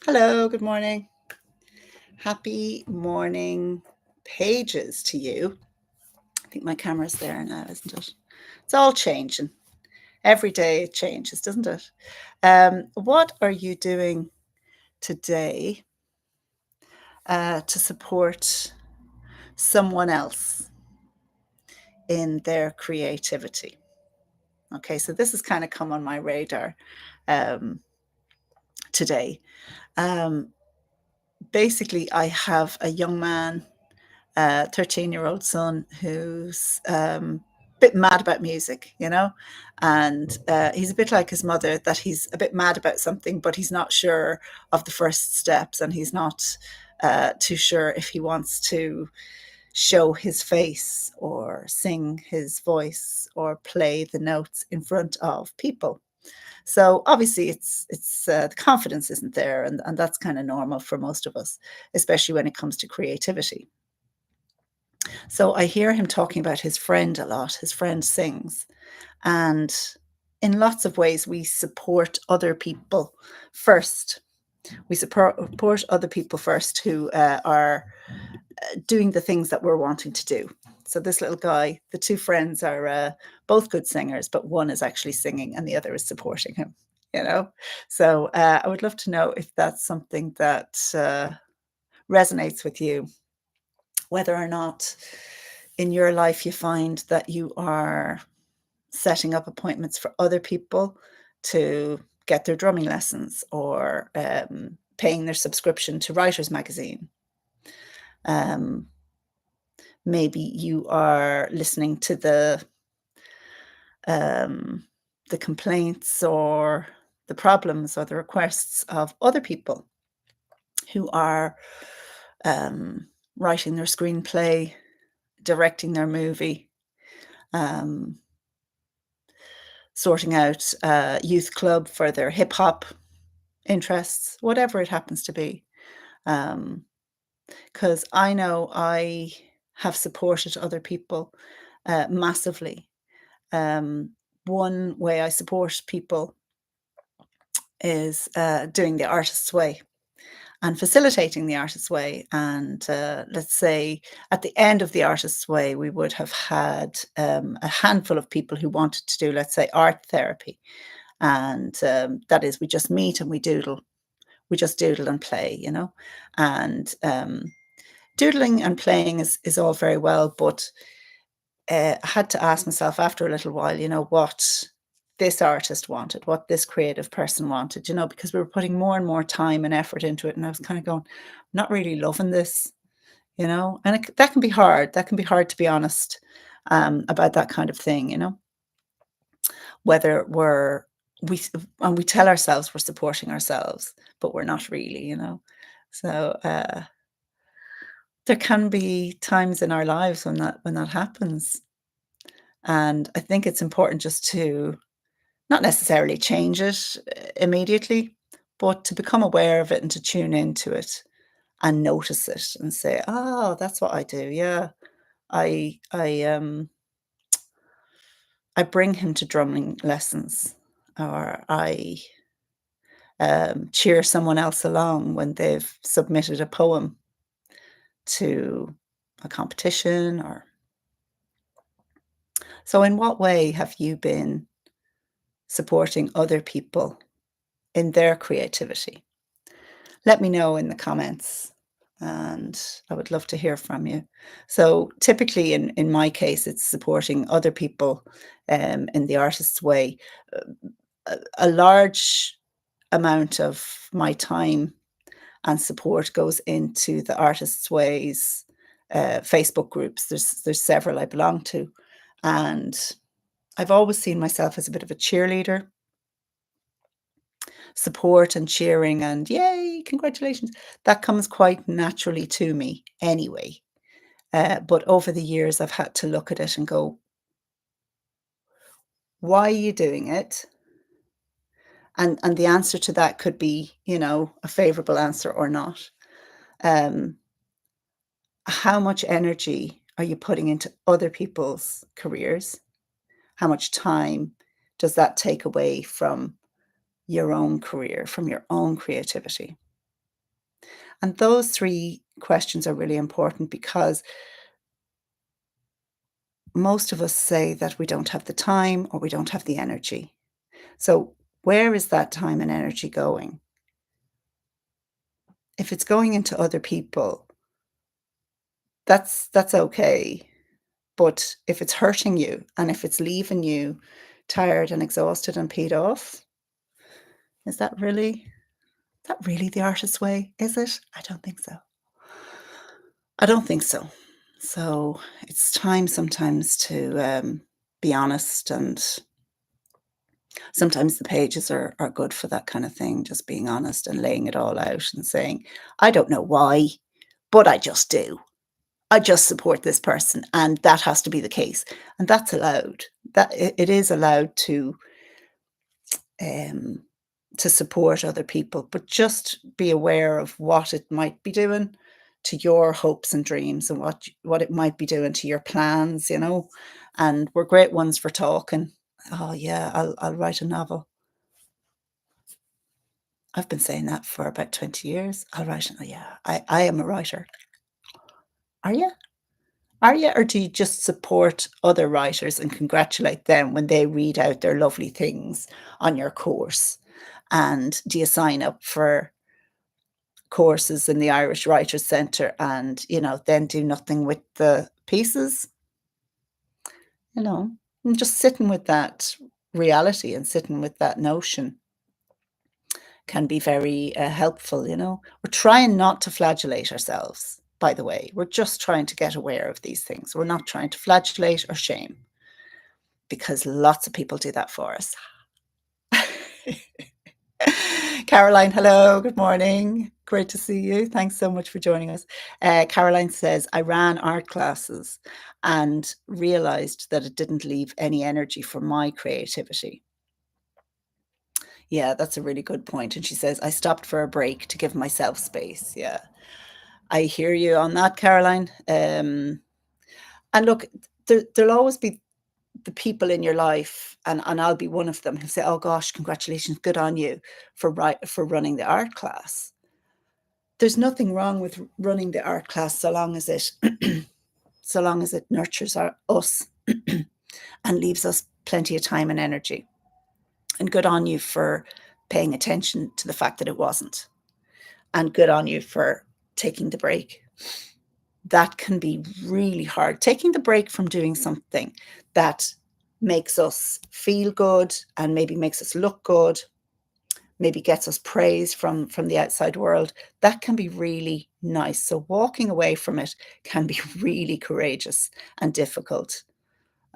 Hello, good morning. Happy morning pages to you. I think my camera's there now, isn't it? It's all changing. Every day it changes, doesn't it? What are you doing today to support someone else in their creativity? Okay, so this has kind of come on my radar um, today. Um, Basically, I have a young man 13-year-old son who's a bit mad about music, and he's a bit like his mother, that he's a bit mad about something, but he's not sure of the first steps, and he's not too sure if he wants to show his face or sing his voice or play the notes in front of people. So obviously, it's the confidence isn't there, and that's kind of normal for most of us, especially when it comes to creativity. So I hear him talking about his friend a lot. His friend sings. And in lots of ways, we support other people first. We support other people first who are doing the things that we're wanting to do. So this little guy, the two friends are both good singers, but one is actually singing and the other is supporting him. You know, so I would love to know if that's something that resonates with you, whether or not in your life you find that you are setting up appointments for other people to get their drumming lessons, or paying their subscription to Writers Magazine. Um, Maybe you are listening to um, the complaints or the problems or the requests of other people who are um, writing their screenplay, directing their movie, um, sorting out a youth club for their hip hop interests, whatever it happens to be. Because I know I have supported other people massively. Um, One way I support people is doing the artist's way and facilitating the artist's way. And let's say at the end of the artist's way, we would have had a handful of people who wanted to do, let's say, art therapy. And that is, we just meet and we just doodle and play, And doodling and playing is all very well, but I had to ask myself after a little while, what this artist wanted, what this creative person wanted, because we were putting more and more time and effort into it. And I was kind of going, I'm not really loving this, and that can be hard. That can be hard to be honest about that kind of thing, whether we and we tell ourselves we're supporting ourselves, but we're not really, So there can be times in our lives when that happens. And I think it's important just to not necessarily change it immediately, but to become aware of it and to tune into it and notice it and say, "Oh, that's what I do. Yeah, I bring him to drumming lessons, or I cheer someone else along when they've submitted a poem to a competition." Or so, in what way have you been supporting other people in their creativity? Let me know in the comments, and I would love to hear from you. So typically in my case, it's supporting other people in the artist's way. A large amount of my time and support goes into the artist's ways Facebook groups. There's several I belong to, and I've always seen myself as a bit of a cheerleader. Support and cheering and "Yay, congratulations." That comes quite naturally to me anyway. But over the years, I've had to look at it and go, "Why are you doing it?" And the answer to that could be, a favorable answer or not. Um, how much energy are you putting into other people's careers? How much time does that take away from your own career, from your own creativity? And those 3 questions are really important because most of us say that we don't have the time or we don't have the energy. So where is that time and energy going? If it's going into other people, that's okay. But if it's hurting you and if it's leaving you tired and exhausted and peed off, is that really the artist's way? Is it? I don't think so. I don't think so. So it's time sometimes to be honest, and sometimes the pages are good for that kind of thing, just being honest and laying it all out and saying, I don't know why, but I just do. I just support this person, and that has to be the case. And that's allowed. That it is allowed um, to support other people, but just be aware of what it might be doing to your hopes and dreams, and what it might be doing to your plans, you know. And we're great ones for talking. Oh yeah, I'll write a novel. I've been saying that for about 20 years. I'll write it. Yeah, I am a writer. Are you? Are you? Or do you just support other writers and congratulate them when they read out their lovely things on your course? And do you sign up for courses in the Irish Writers Centre and, then do nothing with the pieces? You know, and just sitting with that reality and sitting with that notion can be very helpful, you know. We're trying not to flagellate ourselves, by the way. We're just trying to get aware of these things. We're not trying to flagellate or shame because lots of people do that for us. Caroline, hello, good morning. Great to see you. Thanks so much for joining us. Caroline says, I ran art classes and realized that it didn't leave any energy for my creativity. Yeah, that's a really good point. And she says, I stopped for a break to give myself space. Yeah, I hear you on that, Caroline. And look, there'll always be the people in your life, and I'll be one of them, who say, "Oh gosh, congratulations, good on you for running the art class." There's nothing wrong with running the art class so long as it so long as it nurtures us and leaves us plenty of time and energy. And good on you for paying attention to the fact that it wasn't. And good on you for taking the break. That can be really hard. Taking the break from doing something that makes us feel good and maybe makes us look good, maybe gets us praise from the outside world, that can be really nice. So walking away from it can be really courageous and difficult.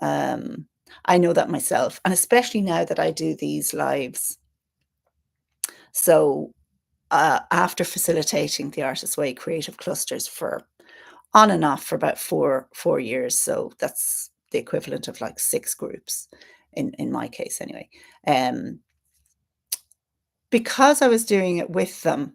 Um, I know that myself, and especially now that I do these lives. So after facilitating the Artist's Way creative clusters for on and off for about four years, so that's the equivalent of like 6 groups in my case anyway. Um, because I was doing it with them,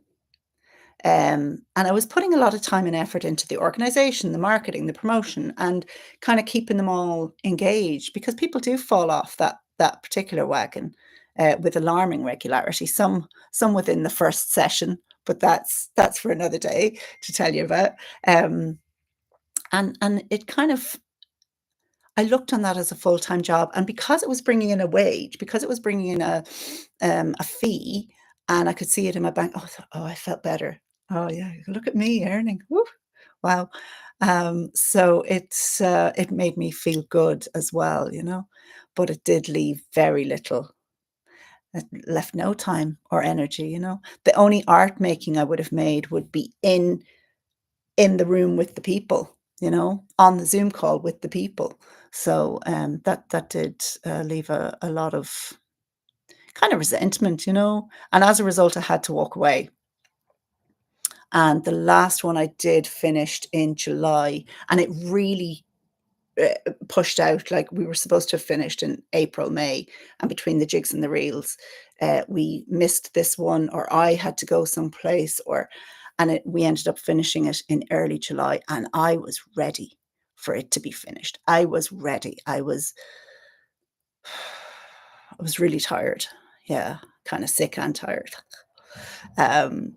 and I was putting a lot of time and effort into the organization, the marketing, the promotion, and kind of keeping them all engaged, because people do fall off that particular wagon with alarming regularity. Some within the first session, but that's for another day to tell you about. Um, and it kind of, I looked on that as a full-time job, and because it was bringing in a wage, because it was bringing in a fee, and I could see it in my bank. Oh, oh, I felt better. Oh yeah, look at me earning. Woo, wow. So it made me feel good as well, you know, but it did leave very little. It left no time or energy, you know. The only art making I would have made would be in the room with the people, you know, on the Zoom call with the people. So that did leave a lot of kind of resentment, you know. And as a result, I had to walk away. And the last one I did finished in July, and it really pushed out. Like, we were supposed to have finished in April, May, and between the jigs and the reels, we missed this one, or I had to go someplace, and we ended up finishing it in early July, and I was ready for it to be finished. I was ready. I was really tired. Yeah, kind of sick and tired. Um,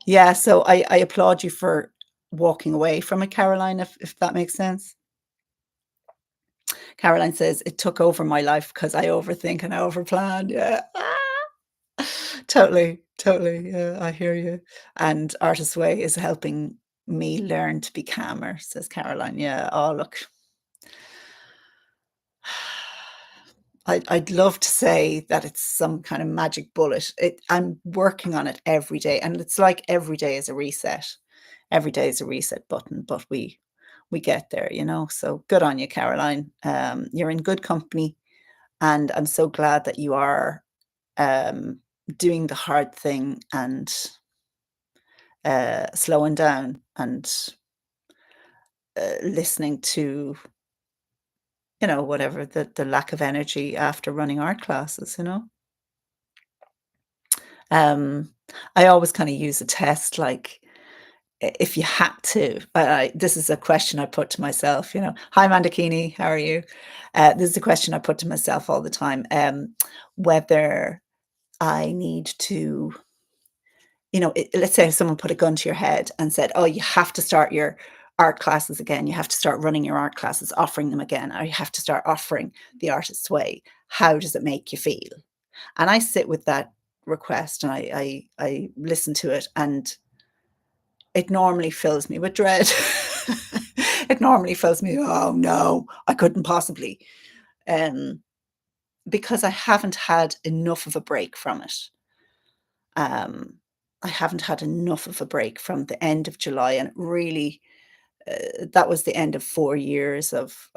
Yeah, so I applaud you for walking away from it, Caroline, if that makes sense. Caroline says, "It took over my life because I overthink and overplan." Yeah. Totally, totally. Yeah, I hear you. And Artist's Way is helping me learn to be calmer, says Caroline. Yeah. Oh, look, I'd love to say that it's some kind of magic bullet. I'm working on it every day, and it's like every day is a reset. Every day is a reset button, but we get there, you know. So good on you, Caroline. You're in good company, and I'm so glad that you are um, doing the hard thing and slowing down and listening to, you know, whatever the lack of energy after running art classes, you know. Um, I always kind of use a test like if you had to, this is a question I put to myself, you know. Hi, Mandakini, how are you? This is a question I put to myself all the time. Whether I need to, you know, let's say if someone put a gun to your head and said, "Oh, you have to start your art classes again. You have to start running your art classes, offering them again, or you have to start offering the Artist's Way. How does it make you feel?" And I sit with that request and I listen to it, and it normally fills me with dread. It normally fills me, oh no, I couldn't possibly, um, because I haven't had enough of a break from it. Um, I haven't had enough of a break from the end of July, and it really, that was the end of 4 years of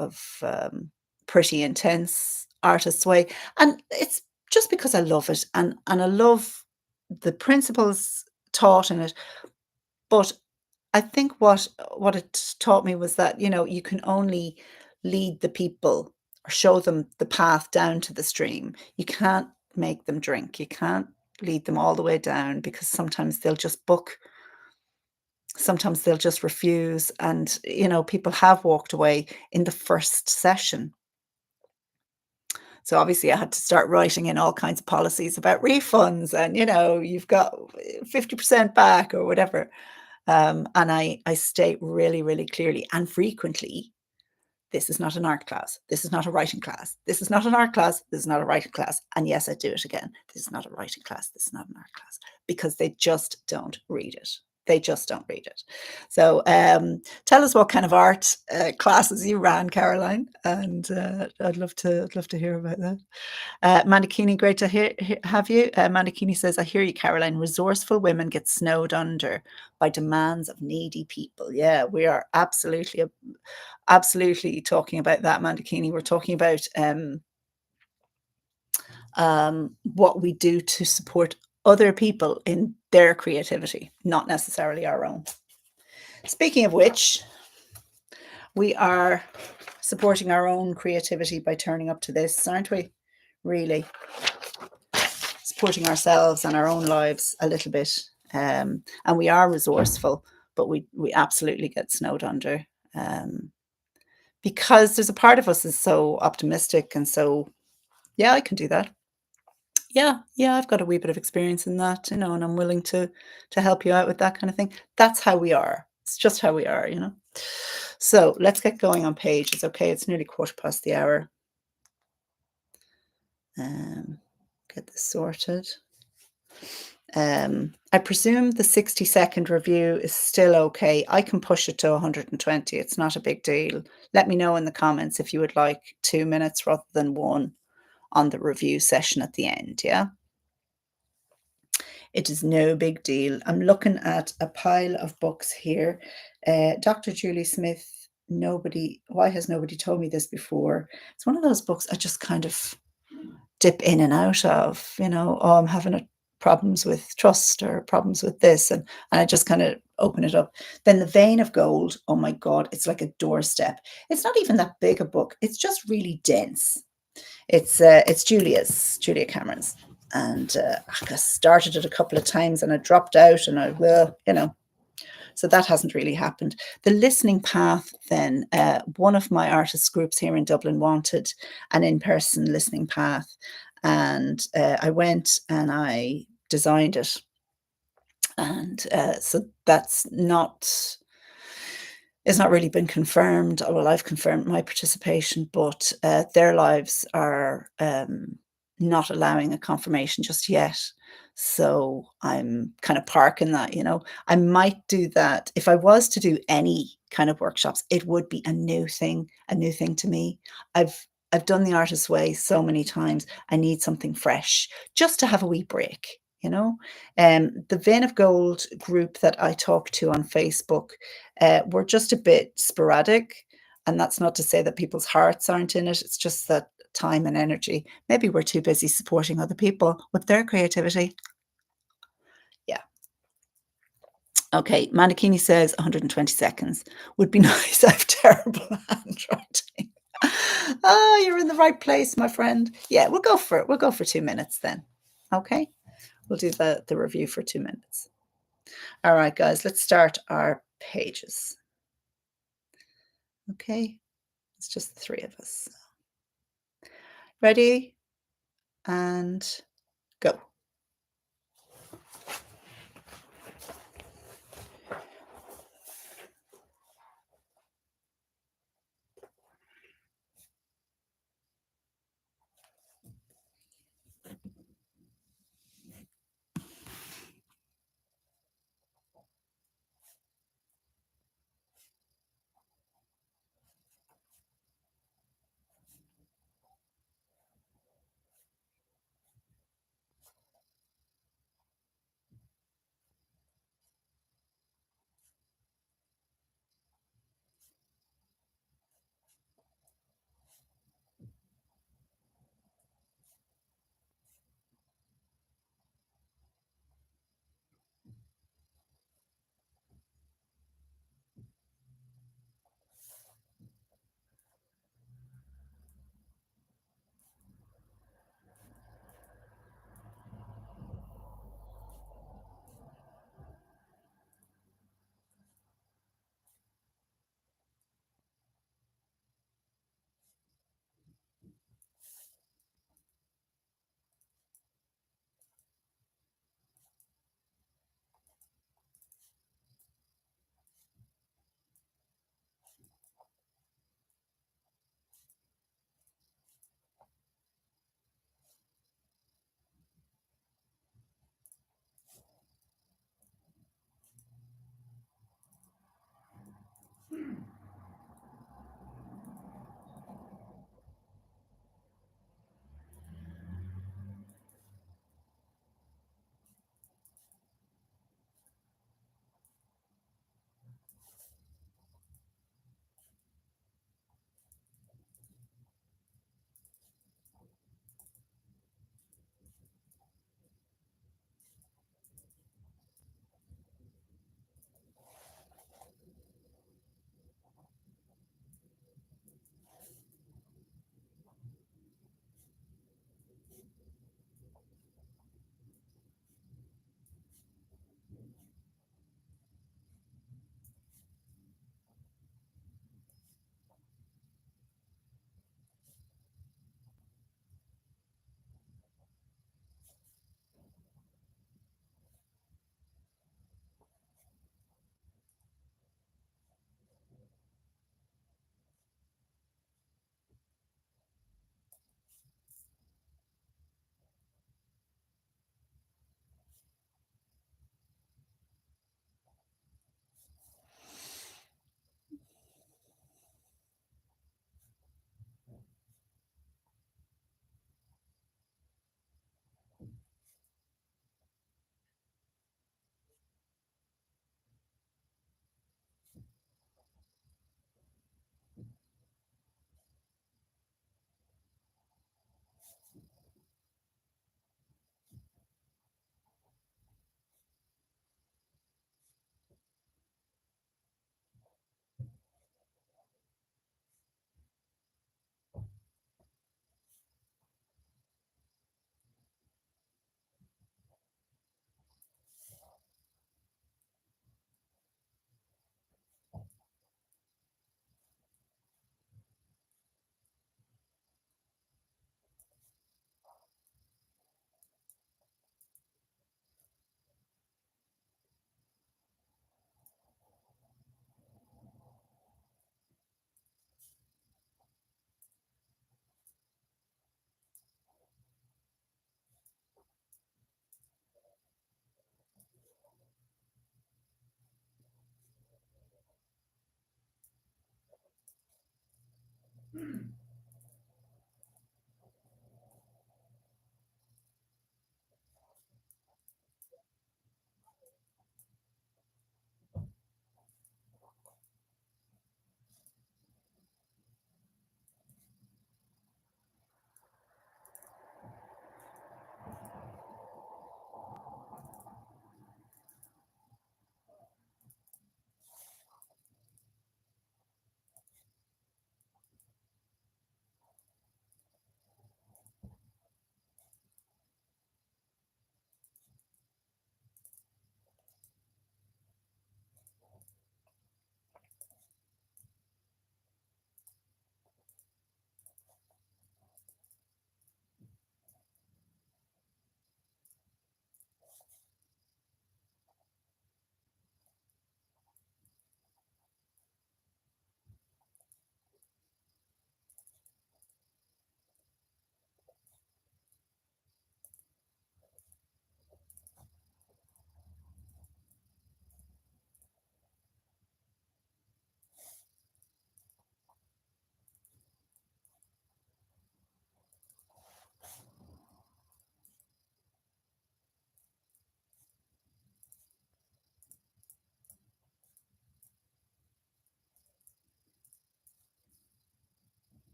pretty intense Artist's Way, and it's just because I love it, and I love the principles taught in it. But I think what it taught me was that, you know, you can only lead the people or show them the path down to the stream. You can't make them drink. You can't lead them all the way down because sometimes they'll just book, sometimes they'll just refuse. And, you know, people have walked away in the first session. So obviously I had to start writing in all kinds of policies about refunds and, you know, you've got 50% back or whatever. And I state really, really clearly and frequently, this is not an art class. This is not a writing class. This is not an art class. This is not a writing class. And yes, I do it again. This is not a writing class. This is not an art class because they just don't read it. They just don't read it. So tell us what kind of art classes you ran, Caroline, and I'd love to hear about that. Mandakini, great to have you. Mandakini says, I hear you, Caroline. Resourceful women get snowed under by demands of needy people. Yeah, we are absolutely talking about that, Mandakini. We're talking about what we do to support other people in their creativity, not necessarily our own. Speaking of which, we are supporting our own creativity by turning up to this, aren't we? Really supporting ourselves and our own lives a little bit. And we are resourceful, but we absolutely get snowed under because there's a part of us that's so optimistic and so, yeah, I can do that. Yeah, I've got a wee bit of experience in that, you know, and I'm willing to help you out with that kind of thing. That's how we are. It's just how we are, you know. So let's get going on pages. Okay, it's nearly 1:15. Get this sorted. I presume the 60-second review is still okay. I can push it to 120. It's not a big deal. Let me know in the comments if you would like 2 minutes rather than one on the review session at the end. Yeah. It is no big deal. I'm looking at a pile of books here. Dr. Julie Smith, why has nobody told me this before? It's one of those books I just kind of dip in and out of, you know, oh, I'm having problems with trust or problems with this. And I just kind of open it up. Then The Vein of Gold, oh my God, it's like a doorstep. It's not even that big a book. It's just really dense. It's Julia Cameron's. And I started it a couple of times and I dropped out and I will, you know, so that hasn't really happened. The Listening Path, then, one of my artist groups here in Dublin wanted an in-person listening path. And I went and I designed it. And so that's not it's not really been confirmed. Well, I've confirmed my participation, but their lives are not allowing a confirmation just yet. So I'm kind of parking that. I might do that. If I was to do any kind of workshops, it would be a new thing to me. I've done the artist's way so many times. I need something fresh just to have a wee break. The Vein of Gold group that I talk to on Facebook, we're just a bit sporadic. And that's not to say that people's hearts aren't in it. It's just that time and energy. Maybe we're too busy supporting other people with their creativity. Yeah. Okay. Manakini says 120 seconds would be nice. I have terrible handwriting. Oh, you're in the right place, my friend. Yeah, we'll go for it. We'll go for 2 minutes then. Okay. We'll do the review for 2 minutes. All right, guys, let's start our pages. Okay. It's just the three of us. Ready? And go.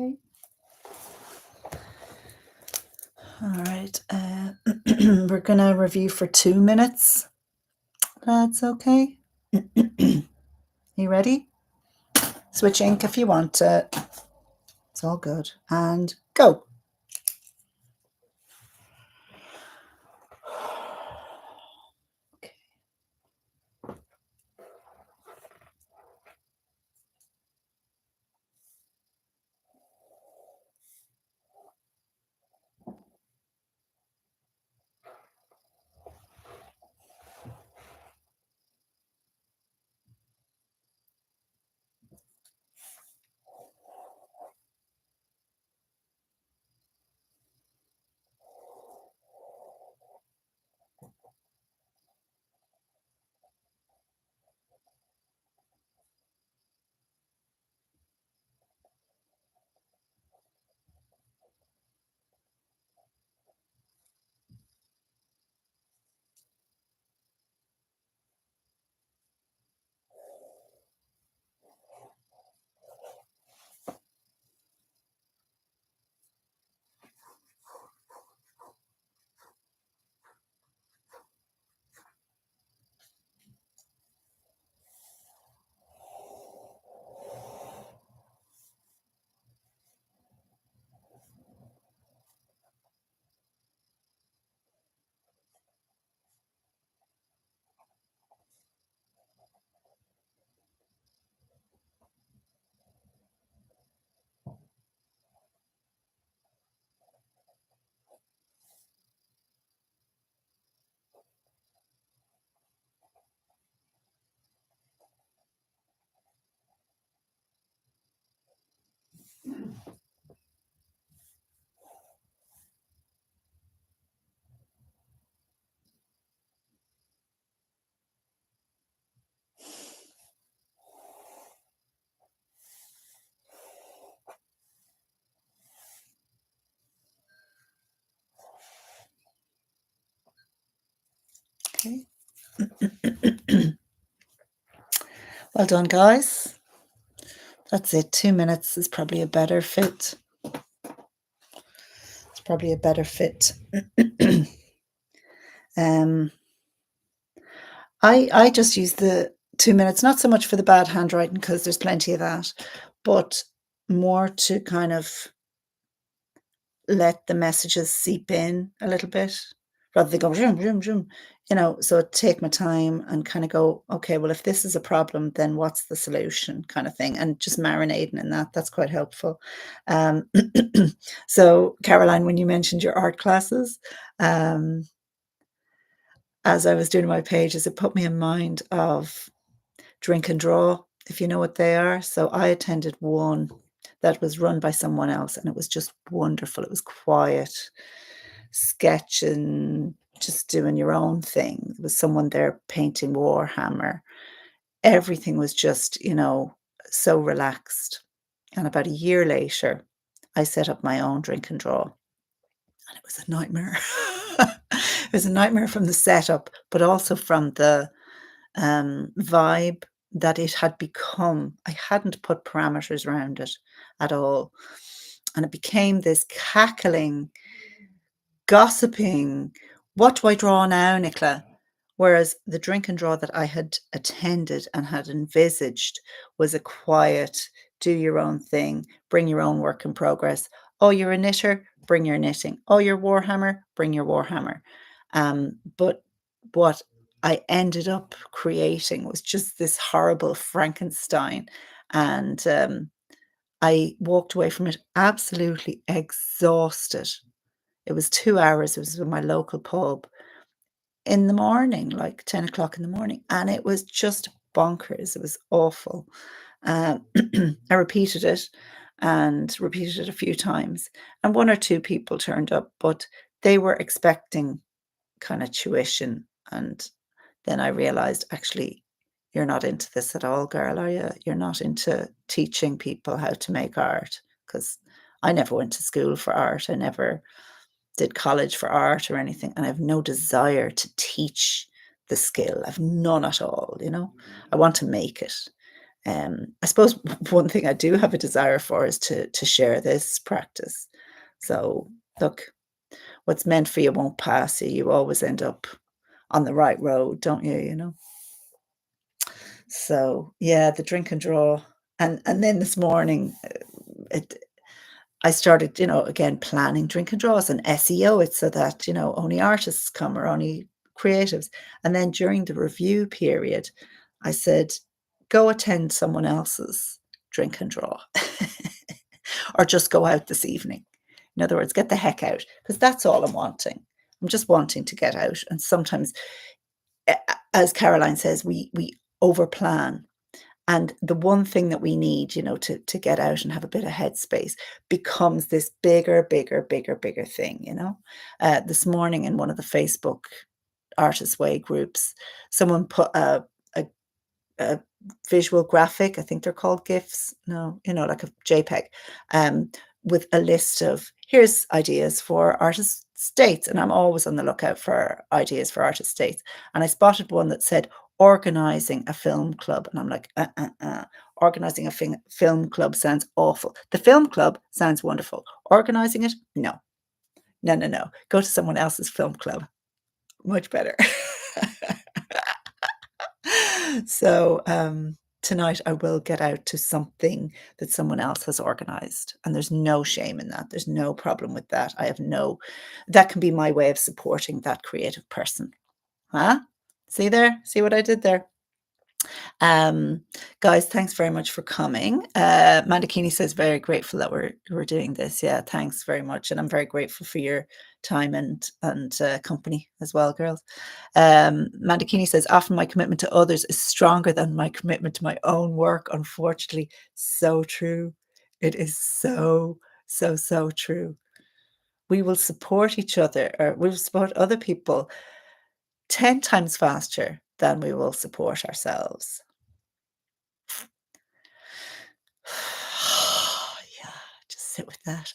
Okay. All right. We're going to review for 2 minutes. That's okay. You ready? Switch ink if you want to. It's all good. And go. Okay. Well done, guys. That's it. 2 minutes is probably a better fit. It's probably a better fit. I just use the 2 minutes, not so much for the bad handwriting because there's plenty of that, but more to kind of let the messages seep in a little bit rather than go zoom, zoom, zoom, so take my time and kind of go, okay, well, if this is a problem, then what's the solution kind of thing? And just marinating in that, that's quite helpful. So Caroline, when you mentioned your art classes, as I was doing my pages, it put me in mind of Drink and Draw, if you know what they are. So I attended one that was run by someone else, and it was just wonderful. It was quiet, sketching, just doing your own thing. There was someone there painting Warhammer. Everything was just, so relaxed. And about a year later, I set up my own Drink and Draw, and it was a nightmare. It was a nightmare from the setup, but also from the vibe that it had become. I hadn't put parameters around it at all. And it became this cackling, gossiping, what do I draw now, Nicola? Whereas the Drink and Draw that I had attended and had envisaged was a quiet, do your own thing, bring your own work in progress. Oh, you're a knitter, bring your knitting. Oh, you're Warhammer, bring your Warhammer. But what I ended up creating was just this horrible Frankenstein. And I walked away from it absolutely exhausted. It was 2 hours. It was in my local pub in the morning, like 10 o'clock in the morning, and it was just bonkers. It was awful. I repeated it and repeated it a few times, and 1 or 2 people turned up, but they were expecting kind of tuition, and then I realized, actually, you're not into this at all, girl, are you? You're not into teaching people how to make art, because I never went to school for art. I never did college for art or anything, and I have no desire to teach the skill. I've none at all. I want to make it. I suppose one thing I do have a desire for is to share this practice. So look, what's meant for you won't pass you. You always end up on the right road, don't you? So yeah, the Drink and Draw, and then this morning, it I started, again, planning Drink and Draws and SEO it so that, only artists come or only creatives. And then during the review period, I said, go attend someone else's Drink and Draw or just go out this evening. In other words, get the heck out, because that's all I'm wanting. I'm just wanting to get out. And sometimes, as Caroline says, we overplan. And the one thing that we need, to get out and have a bit of headspace becomes this bigger, bigger, bigger, bigger thing. This morning in one of the Facebook Artist Way groups, someone put a visual graphic, I think they're called GIFs, no, like a JPEG, with a list of, here's ideas for artist states. And I'm always on the lookout for ideas for artist states. And I spotted one that said, organizing a film club. And I'm like, organizing a film club sounds awful. The film club sounds wonderful. Organizing it? No. No, no, no. Go to someone else's film club. Much better. So tonight I will get out to something that someone else has organized. And there's no shame in that. There's no problem with that. That can be my way of supporting that creative person. Huh? See there? See what I did there? Guys, thanks very much for coming. Mandakini says, very grateful that we're doing this. Yeah, thanks very much. And I'm very grateful for your time and company as well, girls. Mandakini says, often my commitment to others is stronger than my commitment to my own work. Unfortunately, so true. It is so, so, so true. We will support each other, or we will support other people 10 times faster than we will support ourselves. Yeah, just sit with that.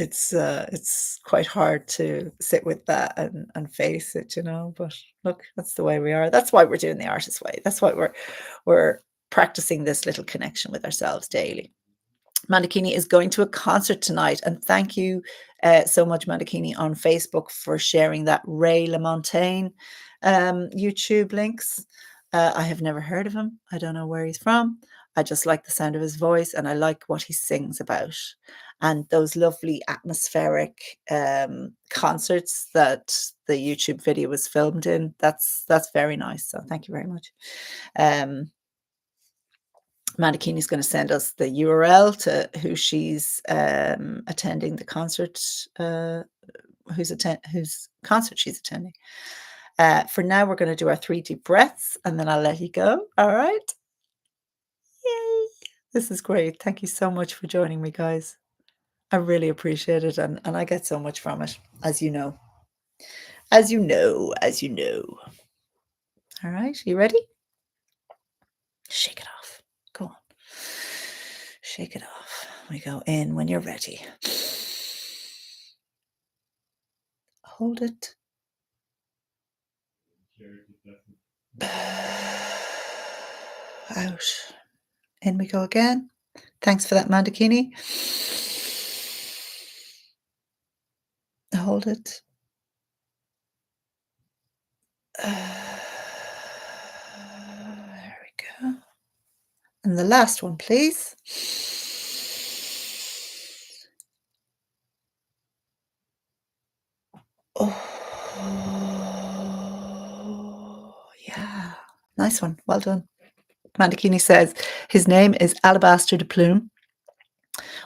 it's quite hard to sit with that and face it, but look, that's the way we are. That's why we're doing the artist way. That's why we're practicing this little connection with ourselves daily. Mandakini is going to a concert tonight, and thank you so much, Mandakini, on Facebook for sharing that Ray LaMontagne YouTube links. I have never heard of him. I don't know where he's from. I just like the sound of his voice, and I like what he sings about. And those lovely atmospheric concerts that the YouTube video was filmed in. That's very nice. So thank you very much. Mandakini is going to send us the URL to who she's attending the concert, whose concert she's attending. For now, we're going to do our 3 deep breaths, and then I'll let you go. All right. Yay. This is great. Thank you so much for joining me, guys. I really appreciate it, and I get so much from it, as you know. As you know. All right. You ready? Shake it off. Go on. Shake it off. We go in when you're ready. Hold it. Out. In we go again. Thanks for that, Mandakini. Hold it. There we go. And the last one, please. Oh, yeah. Nice one. Well done. Mandakini says his name is Alabaster de Plume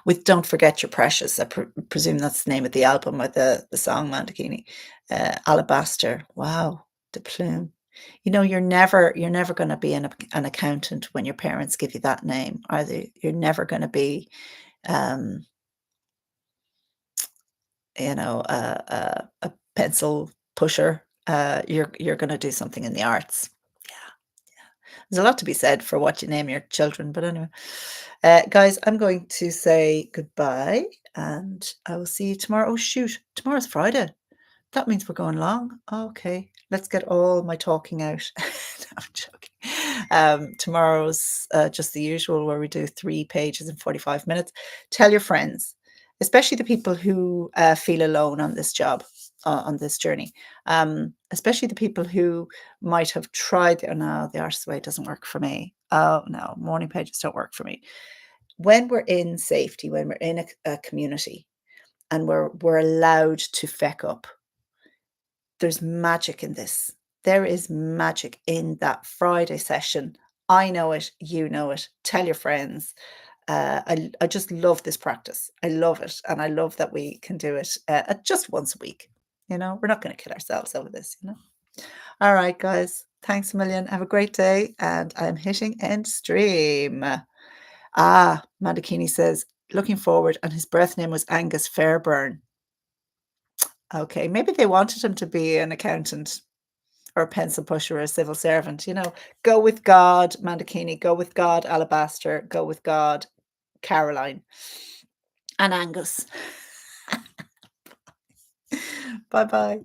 with Don't Forget Your Precious. I presume that's the name of the album or the song, Mandakini. Alabaster. Wow. De Plume. You're never going to be an accountant when your parents give you that name, are they? You're never going to be, a pencil pusher. You're going to do something in the arts. There's a lot to be said for what you name your children. But anyway, guys, I'm going to say goodbye, and I will see you tomorrow. Oh, shoot. Tomorrow's Friday. That means we're going long. Okay. Let's get all my talking out. No, I'm joking. Tomorrow's just the usual, where we do 3 pages in 45 minutes. Tell your friends, especially the people who feel alone on this job, on this journey. Especially the people who might have tried, oh no, the artist way doesn't work for me. Oh no, morning pages don't work for me. When we're in safety, when we're in a community, and we're allowed to feck up, there's magic in this. There is magic in that Friday session. I know it. You know it. Tell your friends. I just love this practice. I love it. And I love that we can do it just once a week. We're not going to kill ourselves over this. All right, guys. Thanks a million. Have a great day. And I'm hitting end stream. Mandakini says, looking forward. And his birth name was Angus Fairburn. Okay, maybe they wanted him to be an accountant or a pencil pusher or a civil servant. Go with God, Mandakini. Go with God, Alabaster. Go with God, Caroline. And Angus. Bye-bye.